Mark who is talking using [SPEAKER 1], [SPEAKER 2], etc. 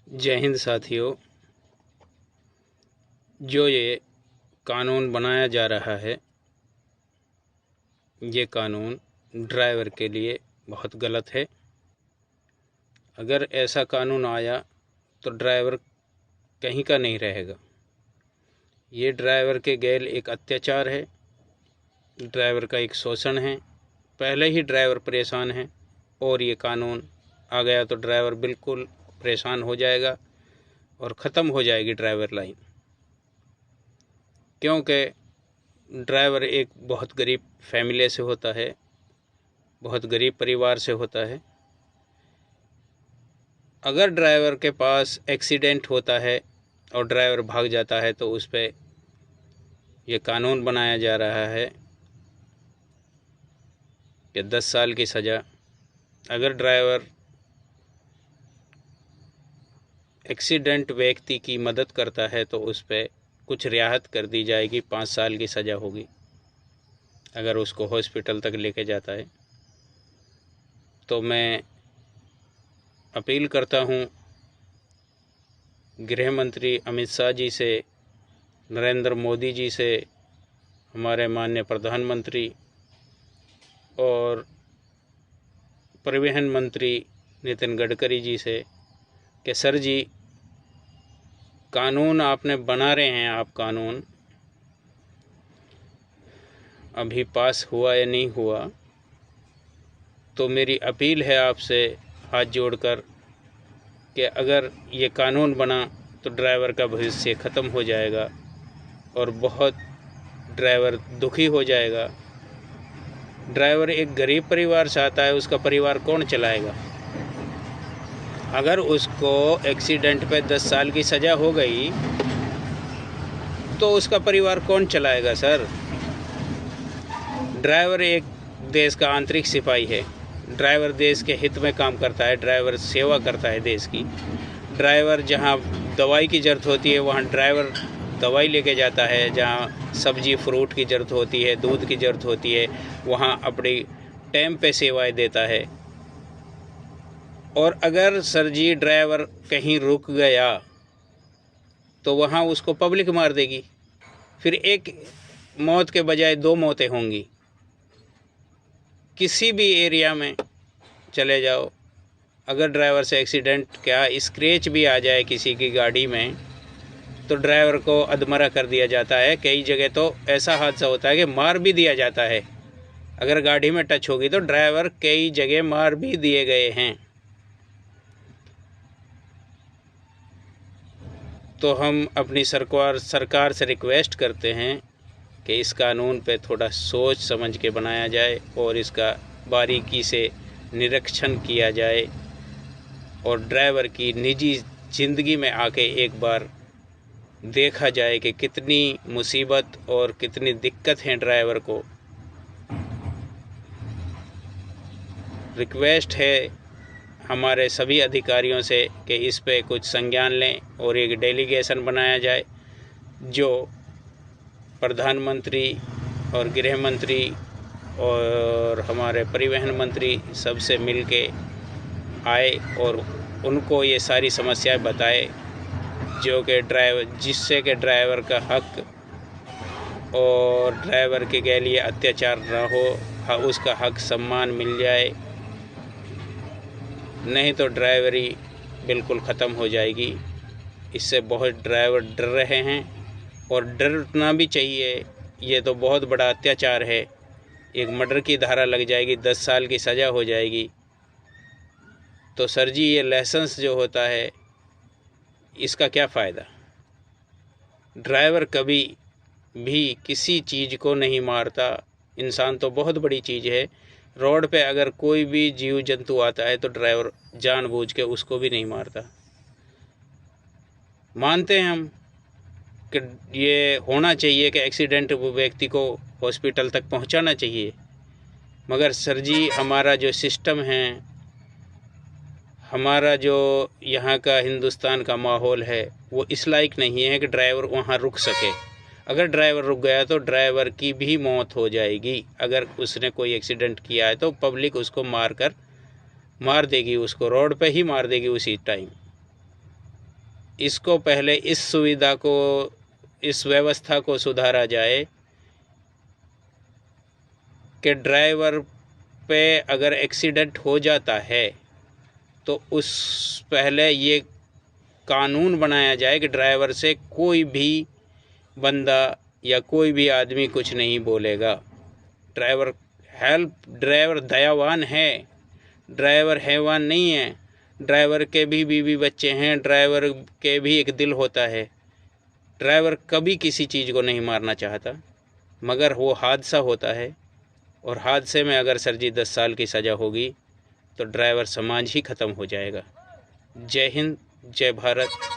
[SPEAKER 1] जय हिंद साथियों। जो ये कानून बनाया जा रहा है, ये कानून ड्राइवर के लिए बहुत गलत है। अगर ऐसा कानून आया तो ड्राइवर कहीं का नहीं रहेगा। ये ड्राइवर के गैल एक अत्याचार है, ड्राइवर का एक शोषण है। पहले ही ड्राइवर परेशान है और ये कानून आ गया तो ड्राइवर बिल्कुल परेशान हो जाएगा और ख़त्म हो जाएगी ड्राइवर लाइन। क्योंकि ड्राइवर एक बहुत गरीब फैमिली से होता है, बहुत गरीब परिवार से होता है। अगर ड्राइवर के पास एक्सीडेंट होता है और ड्राइवर भाग जाता है तो उस पर यह कानून बनाया जा रहा है कि 10 साल की सज़ा। अगर ड्राइवर एक्सीडेंट व्यक्ति की मदद करता है तो उस पर कुछ रियायत कर दी जाएगी, 5 साल की सज़ा होगी अगर उसको हॉस्पिटल तक लेके जाता है। तो मैं अपील करता हूँ गृह मंत्री अमित शाह जी से, नरेंद्र मोदी जी से, हमारे माननीय प्रधानमंत्री और परिवहन मंत्री नितिन गडकरी जी से कि सर जी, कानून आपने बना रहे हैं, आप कानून अभी पास हुआ या नहीं हुआ, तो मेरी अपील है आपसे हाथ जोड़कर कि अगर ये कानून बना तो ड्राइवर का भविष्य ख़त्म हो जाएगा और बहुत ड्राइवर दुखी हो जाएगा। ड्राइवर एक गरीब परिवार से आता है, उसका परिवार कौन चलाएगा? अगर उसको एक्सीडेंट पे 10 साल की सज़ा हो गई तो उसका परिवार कौन चलाएगा सर? ड्राइवर एक देश का आंतरिक सिपाही है। ड्राइवर देश के हित में काम करता है, ड्राइवर सेवा करता है देश की। ड्राइवर जहां दवाई की ज़रूरत होती है वहां ड्राइवर दवाई लेके जाता है, जहां सब्जी फ्रूट की ज़रूरत होती है, दूध की ज़रूरत होती है, वहां अपनी टाइम पे सेवाएं देता है। और अगर सर जी ड्राइवर कहीं रुक गया तो वहाँ उसको पब्लिक मार देगी, फिर एक मौत के बजाय 2 मौतें होंगी। किसी भी एरिया में चले जाओ, अगर ड्राइवर से एक्सीडेंट क्या स्क्रैच भी आ जाए किसी की गाड़ी में तो ड्राइवर को अधमरा कर दिया जाता है। कई जगह तो ऐसा हादसा होता है कि मार भी दिया जाता है। अगर गाड़ी में टच होगी तो ड्राइवर कई जगह मार भी दिए गए हैं। तो हम अपनी सरकार से रिक्वेस्ट करते हैं कि इस कानून पे थोड़ा सोच समझ के बनाया जाए और इसका बारीकी से निरीक्षण किया जाए और ड्राइवर की निजी ज़िंदगी में आके एक बार देखा जाए कि कितनी मुसीबत और कितनी दिक्कत है ड्राइवर को। रिक्वेस्ट है हमारे सभी अधिकारियों से कि इस पे कुछ संज्ञान लें और एक डेलीगेशन बनाया जाए जो प्रधानमंत्री और गृह मंत्री और हमारे परिवहन मंत्री सबसे मिल के आए और उनको ये सारी समस्याएं बताए, जो कि जिससे कि ड्राइवर का हक और ड्राइवर के के लिए अत्याचार न हो, उसका हक सम्मान मिल जाए। नहीं तो ड्राइवरी बिल्कुल ख़त्म हो जाएगी। इससे बहुत ड्राइवर डर रहे हैं और डरना भी चाहिए। ये तो बहुत बड़ा अत्याचार है। एक मर्डर की धारा लग जाएगी, 10 साल की सज़ा हो जाएगी। तो सर जी, ये लाइसेंस जो होता है इसका क्या फ़ायदा? ड्राइवर कभी भी किसी चीज़ को नहीं मारता। इंसान तो बहुत बड़ी चीज़ है। रोड पे अगर कोई भी जीव जंतु आता है तो ड्राइवर जानबूझ के उसको भी नहीं मारता। मानते हैं हम कि ये होना चाहिए कि एक्सीडेंट व्यक्ति को हॉस्पिटल तक पहुंचाना चाहिए, मगर सर जी हमारा जो सिस्टम है, हमारा जो यहाँ का हिंदुस्तान का माहौल है वो इस लायक नहीं है कि ड्राइवर वहाँ रुक सके। अगर ड्राइवर रुक गया तो ड्राइवर की भी मौत हो जाएगी। अगर उसने कोई एक्सीडेंट किया है तो पब्लिक उसको मार देगी, उसको रोड पे ही मार देगी उसी टाइम। इसको पहले इस सुविधा को, इस व्यवस्था को सुधारा जाए कि ड्राइवर पे अगर एक्सीडेंट हो जाता है तो उस पहले ये कानून बनाया जाए कि ड्राइवर से कोई भी बंदा या कोई भी आदमी कुछ नहीं बोलेगा। ड्राइवर दयावान है, ड्राइवर हैवान नहीं है। ड्राइवर के भी बीवी बच्चे हैं, ड्राइवर के भी एक दिल होता है। ड्राइवर कभी किसी चीज़ को नहीं मारना चाहता, मगर वो हादसा होता है और हादसे में अगर सर जी 10 साल की सज़ा होगी तो ड्राइवर समाज ही ख़त्म हो जाएगा। जय हिंद, जय भारत।